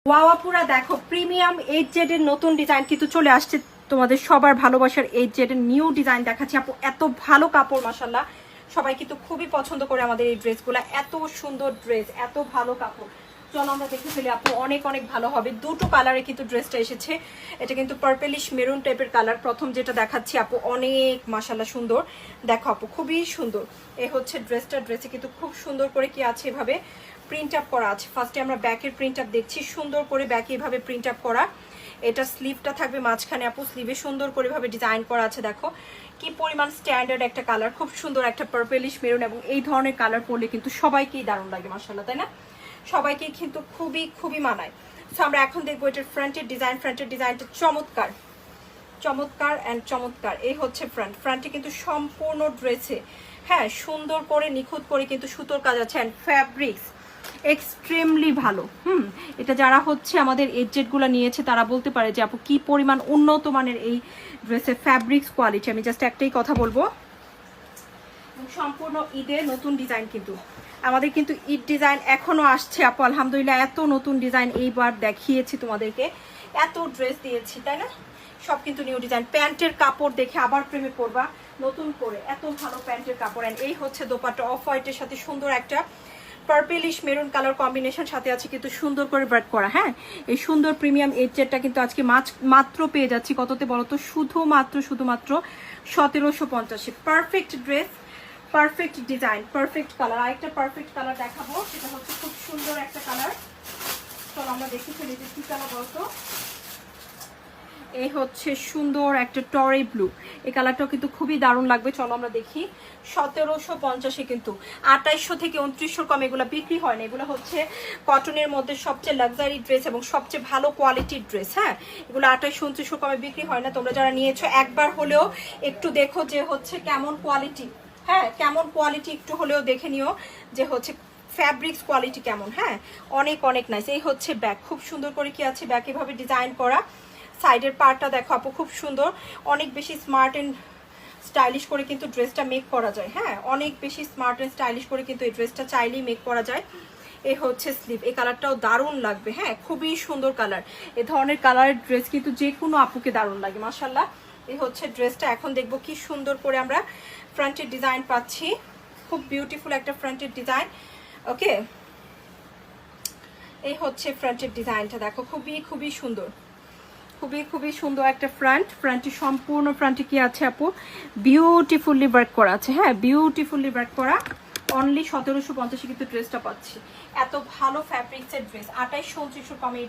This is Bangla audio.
ওয়াওয়াপুরা দেখো প্রিমিয়াম 8Z এর নতুন ডিজাইন কিন্তু চলে আসছে তোমাদের সবার ভালোবাসার 8Z এর নিউ ডিজাইন দেখাচ্ছি আপু। এত ভালো কাপড় মাশাআল্লাহ, সবাই কিন্তু খুবই পছন্দ করে আমাদের এই ড্রেসগুলো। এত সুন্দর ড্রেস, এত ভালো কাপড়। চলো আমরা দেখে ফেলি আপু, অনেক অনেক ভালো হবে। দুটো কালারে কিন্তু ড্রেসটা এসেছে। এটা কিন্তু পার্পেলিশ মেরুন টাইপের কালার। প্রথম যেটা দেখাচ্ছি আপু অনেক মাশাআল্লাহ সুন্দর। দেখো আপু খুবই সুন্দর। এই হচ্ছে ড্রেসটা। ড্রেসে কিন্তু খুব সুন্দর করে কি আছে এভাবে প্রিন্ট আপ করা আছে। ফার্স্টে আমরা ব্যাকের প্রিন্ট আপ দেখছি, সুন্দর করে ব্যাকে এভাবে প্রিন্ট আপ করা। এটা স্লিভটা থাকবে মাঝখানে আপু, স্লিভে সুন্দর করে ভাবে ডিজাইন করা আছে। দেখো কি পরিমাণ স্ট্যান্ডার্ড একটা কালার, খুব সুন্দর একটা পার্পেলিশ মেরুন। এবং এই ধরনের কালার পরলে কিন্তু সবাইকেই দারুণ লাগে মাশাআল্লাহ, তাই না? সবাইকেই কিন্তু খুবই খুবই মানায়। সো আমরা এখন দেখবো এটার ফ্রন্টের ডিজাইন। ফ্রন্টের ডিজাইনটা চমৎকার চমৎকার অ্যান্ড চমৎকার। এই হচ্ছে ফ্রন্ট। ফ্রন্টে কিন্তু সম্পূর্ণ ড্রেসে হ্যাঁ সুন্দর করে নিখুঁত করে কিন্তু সুতোর কাজ আছে। অ্যান্ড ফ্যাব্রিক্স এক্সট্রিমলি ভালো। এটা যারা হচ্ছে আমাদের এজেটগুলো নিয়েছে তারা বলতে পারে যে আপু কি পরিমাণ উন্নত মানের এই ড্রেসের ফ্যাব্রিক্স কোয়ালিটি। আমি জাস্ট একটাই কথা বলবো, সম্পূর্ণ ঈদের নতুন ডিজাইন কিন্তু আমাদের কিন্তু ঈদ ডিজাইন এখনো আসছে আপু আলহামদুলিল্লাহ। এত নতুন ডিজাইন এইবার দেখিয়েছি তোমাদেরকে, এত ড্রেস দিয়েছি তাই না, সব কিন্তু নিউ ডিজাইন। প্যান্টের কাপড় দেখে আবার প্রেমে পড়বা নতুন করে, এত ভালো প্যান্টের কাপড়। অ্যান্ড এই হচ্ছে দোপাট্টা অফ হোয়াইটের সাথে সুন্দর একটা পার্পেলিশ মেরুন কালার কম্বিনেশন, সাথে আছে কিন্তু সুন্দর করে ওয়ার্ক করা। হ্যাঁ এই সুন্দর প্রিমিয়াম এজেটটা কিন্তু আজকে মাত্র পেয়ে যাচ্ছি কততে বলো তো, শুধুমাত্র 1750। Perfect dress, perfect design, perfect colour. আরেকটা পারফেক্ট কালার দেখাবো, সেটা হচ্ছে খুব সুন্দর একটা কালার। চলো আমরা দেখে ফেলি যে কি কালার বলতো। এই হচ্ছে সুন্দর একটা টরে ব্লু, এই কালারটাও কিন্তু খুবই দারুণ লাগবে। চলো আমরা দেখি। 1750 কিন্তু 2800 থেকে 2900 কম এগুলো বিক্রি হয় না। এগুলো হচ্ছে কটনের মধ্যে সবচেয়ে লাক্সারি ড্রেস এবং সবচেয়ে ভালো কোয়ালিটির ড্রেস। হ্যাঁ এগুলো 2800-2900 কমে বিক্রি হয় না। তোমরা যারা নিয়েছো একবার হলেও একটু দেখো যে হচ্ছে কেমন কোয়ালিটি। হ্যাঁ কেমন কোয়ালিটি একটু হলেও দেখে নিও যে হচ্ছে ফ্যাব্রিক্স কোয়ালিটি কেমন। হ্যাঁ অনেক অনেক নাইস। এই হচ্ছে ব্যাক, খুব সুন্দর করে কি আছে ব্যাক এভাবে ডিজাইন করা। সাইডের পার্টটা দেখো আপু খুব সুন্দর, অনেক বেশি স্মার্ট অ্যান্ড স্টাইলিশ করে কিন্তু ড্রেসটা মেক করা যায়। হ্যাঁ অনেক বেশি স্মার্ট অ্যান্ড স্টাইলিশ করে কিন্তু এই ড্রেসটা চাইলেই মেক করা যায়। এই হচ্ছে স্লিভ, এই কালারটাও দারুণ লাগবে। হ্যাঁ খুবই সুন্দর কালার। এ ধরনের কালারের ড্রেস কিন্তু যে কোনো আপুকে দারুণ লাগে মাশাআল্লাহ। এই হচ্ছে ড্রেসটা। এখন দেখবো কি সুন্দর করে আমরা ফ্রন্টের ডিজাইন পাচ্ছি, খুব বিউটিফুল একটা ফ্রন্টের ডিজাইন। ওকে এই হচ্ছে ফ্রন্টের ডিজাইনটা, দেখো খুবই খুবই সুন্দর, খুবই খুবই সুন্দর একটা ফ্রন্ট। ফ্রন্টে সম্পূর্ণ ফ্রন্টে কি আছে আপু বিউটিফুলি ওয়ার্ক করা আছে। হ্যাঁ বিউটিফুলি ওয়ার্ক করা। অনলি 1750 কিন্তু ড্রেসটা পাচ্ছি। এত ভালো ফ্যাব্রিক্সের ড্রেস 2800-2900 কমে